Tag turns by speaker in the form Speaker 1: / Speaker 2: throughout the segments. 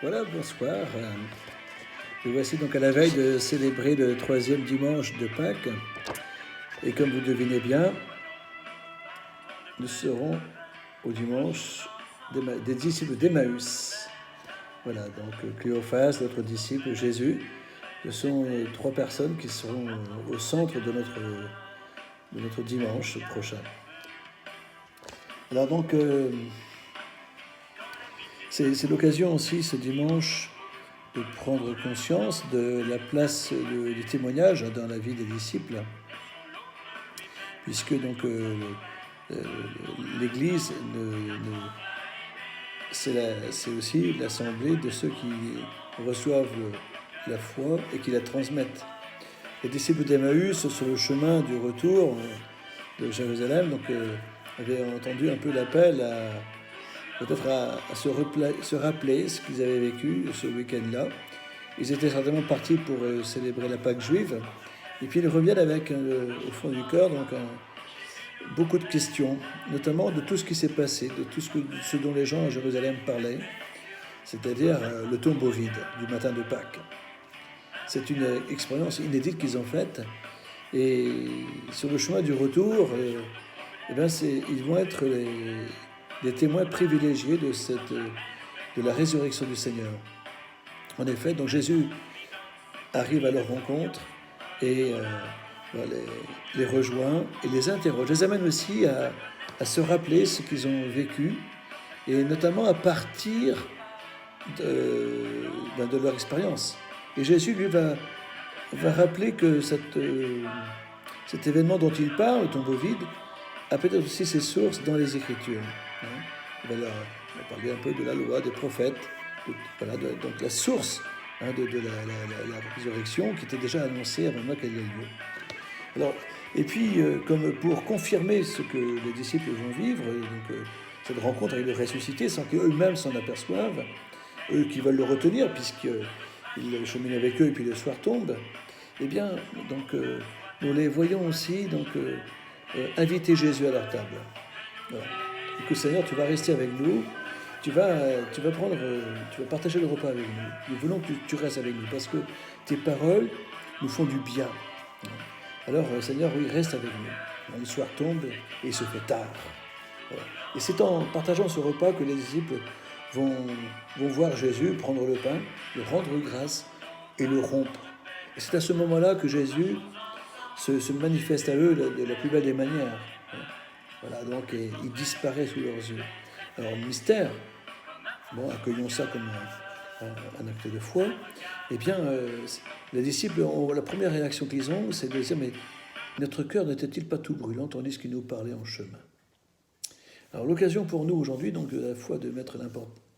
Speaker 1: Voilà, bonsoir. Nous voici donc à la veille de célébrer le troisième dimanche de Pâques. Et comme vous devinez bien, nous serons au dimanche des disciples d'Emmaüs. Voilà, donc Cléophas, notre disciple, Jésus. Ce sont trois personnes qui seront au centre de notre dimanche prochain. Alors donc, c'est l'occasion aussi ce dimanche de prendre conscience de la place du témoignage dans la vie des disciples, puisque donc l'Église c'est aussi l'assemblée de ceux qui reçoivent la foi et qui la transmettent. Les disciples d'Emmaüs, sur le chemin du retour de Jérusalem, donc avaient entendu un peu l'appel peut-être à se rappeler ce qu'ils avaient vécu ce week-end-là. Ils étaient certainement partis pour célébrer la Pâque juive. Et puis ils reviennent avec, au fond du cœur, donc beaucoup de questions, notamment de tout ce qui s'est passé, de tout ce dont les gens à Jérusalem parlaient, c'est-à-dire le tombeau vide du matin de Pâques. C'est une expérience inédite qu'ils ont faite. Et sur le chemin du retour, ils vont être des témoins privilégiés de la résurrection du Seigneur. En effet, donc Jésus arrive à leur rencontre et les rejoint et les interroge. Les amène aussi à se rappeler ce qu'ils ont vécu et notamment à partir de leur expérience. Et Jésus, lui, va rappeler que cet événement dont il parle, le tombeau vide, a peut-être aussi ses sources dans les Écritures. Il va parler un peu de la loi, des prophètes, donc la source de la résurrection qui était déjà annoncée avant même qu'elle ait lieu. Alors, et puis, comme pour confirmer ce que les disciples vont vivre, donc, cette rencontre avec le ressuscité, sans qu'eux-mêmes s'en aperçoivent, eux qui veulent le retenir, puisqu'ils cheminent avec eux et puis le soir tombe, eh bien, donc, nous les voyons aussi donc, inviter Jésus à leur table. Voilà. Écoute, Seigneur, tu vas rester avec nous, tu vas partager le repas avec nous. Nous voulons que tu restes avec nous, parce que tes paroles nous font du bien. Alors, Seigneur, oui, reste avec nous. Le soir tombe et il se fait tard. Voilà. Et c'est en partageant ce repas que les disciples vont voir Jésus prendre le pain, le rendre grâce et le rompre. Et c'est à ce moment-là que Jésus se manifeste à eux de la plus belle des manières. Voilà, donc il disparaît sous leurs yeux. Alors, mystère, bon, accueillons ça comme un acte de foi. Eh bien, les disciples, la première réaction qu'ils ont, c'est de dire, mais notre cœur n'était-il pas tout brûlant tandis qu'il nous parlait en chemin? Alors, l'occasion pour nous aujourd'hui, donc, à la fois de mettre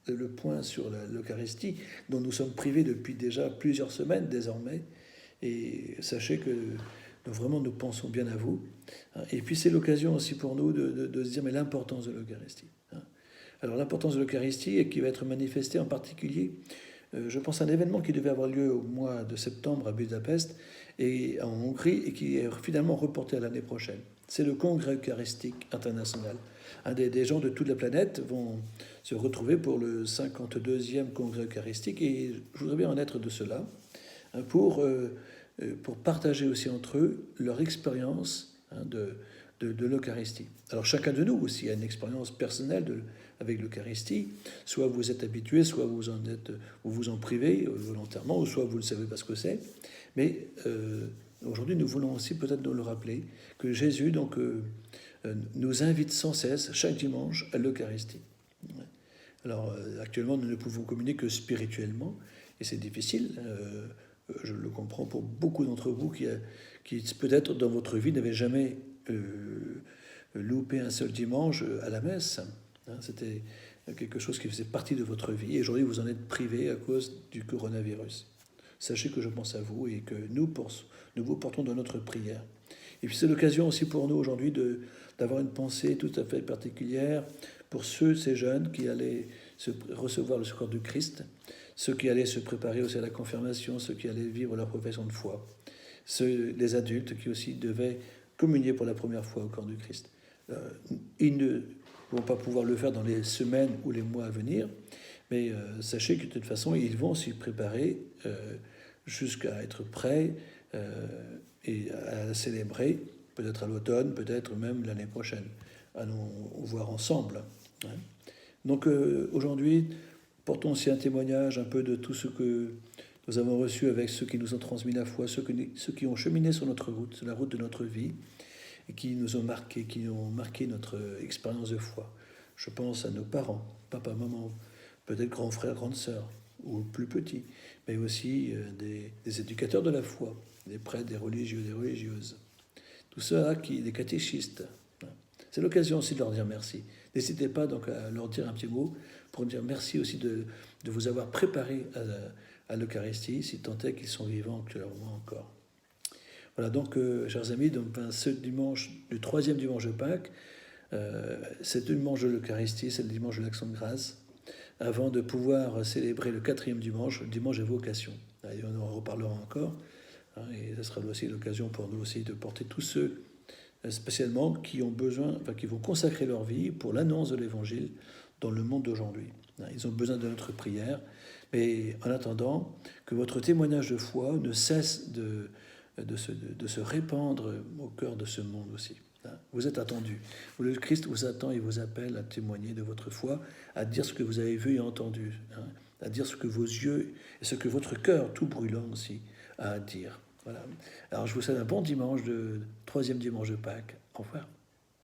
Speaker 1: le point sur l'Eucharistie, dont nous sommes privés depuis déjà plusieurs semaines désormais, et sachez que nous pensons bien à vous. Et puis c'est l'occasion aussi pour nous de se dire, mais l'importance de l'Eucharistie. Alors l'importance de l'Eucharistie et qui va être manifestée en particulier, je pense à un événement qui devait avoir lieu au mois de septembre à Budapest et en Hongrie et qui est finalement reporté à l'année prochaine. C'est le Congrès eucharistique international. Des gens de toute la planète vont se retrouver pour le 52e Congrès eucharistique et je voudrais bien en être de cela pour partager aussi entre eux leur expérience de l'Eucharistie. Alors chacun de nous aussi a une expérience personnelle avec l'Eucharistie. Soit vous êtes habitué, soit vous vous en privez volontairement, ou soit vous ne savez pas ce que c'est. Mais aujourd'hui, nous voulons aussi peut-être nous le rappeler, que Jésus donc, nous invite sans cesse, chaque dimanche, à l'Eucharistie. Alors actuellement, nous ne pouvons communier que spirituellement, et c'est difficile. Je le comprends pour beaucoup d'entre vous qui peut-être dans votre vie n'avaient jamais loupé un seul dimanche à la messe. C'était quelque chose qui faisait partie de votre vie. Et aujourd'hui, vous en êtes privé à cause du coronavirus. Sachez que je pense à vous et que nous vous portons dans notre prière. Et puis c'est l'occasion aussi pour nous aujourd'hui d'avoir une pensée tout à fait particulière pour ces jeunes qui allaient recevoir le secours du Christ, ceux qui allaient se préparer aussi à la confirmation, ceux qui allaient vivre leur profession de foi, les adultes qui aussi devaient communier pour la première fois au corps du Christ. Ils ne vont pas pouvoir le faire dans les semaines ou les mois à venir, Mais sachez que de toute façon, ils vont s'y préparer jusqu'à être prêts et à la célébrer, peut-être à l'automne, peut-être même l'année prochaine, à nous voir ensemble. Hein. Donc aujourd'hui, portons aussi un témoignage un peu de tout ce que nous avons reçu avec ceux qui nous ont transmis la foi, ceux qui ont cheminé sur notre route, sur la route de notre vie, et qui nous ont marqué, qui ont marqué notre expérience de foi. Je pense à nos parents, papa, maman, peut-être grands frères, grandes sœurs, ou plus petits, mais aussi des éducateurs de la foi, des prêtres, des religieux, des religieuses. Tout ça, des catéchistes. C'est l'occasion aussi de leur dire merci. N'hésitez pas donc à leur dire un petit mot pour dire merci aussi de vous avoir préparé à l'Eucharistie, si tant est qu'ils sont vivants actuellement encore. Voilà, donc, chers amis, donc, ce dimanche, le troisième dimanche de Pâques, c'est le dimanche de l'Eucharistie, c'est le dimanche de l'Action de grâce, avant de pouvoir célébrer le quatrième dimanche, le dimanche des vocations. Et on en reparlera encore, hein, et ce sera aussi l'occasion pour nous aussi de porter tous ceux, spécialement, qui ont besoin, enfin, qui vont consacrer leur vie pour l'annonce de l'Évangile dans le monde d'aujourd'hui. Ils ont besoin de notre prière, mais en attendant, que votre témoignage de foi ne cesse de se répandre au cœur de ce monde aussi. Vous êtes attendus. Le Christ vous attend et vous appelle à témoigner de votre foi, à dire ce que vous avez vu et entendu, à dire ce que vos yeux et ce que votre cœur, tout brûlant aussi, a à dire. Voilà. Alors je vous souhaite un bon dimanche, troisième dimanche de Pâques. Au revoir.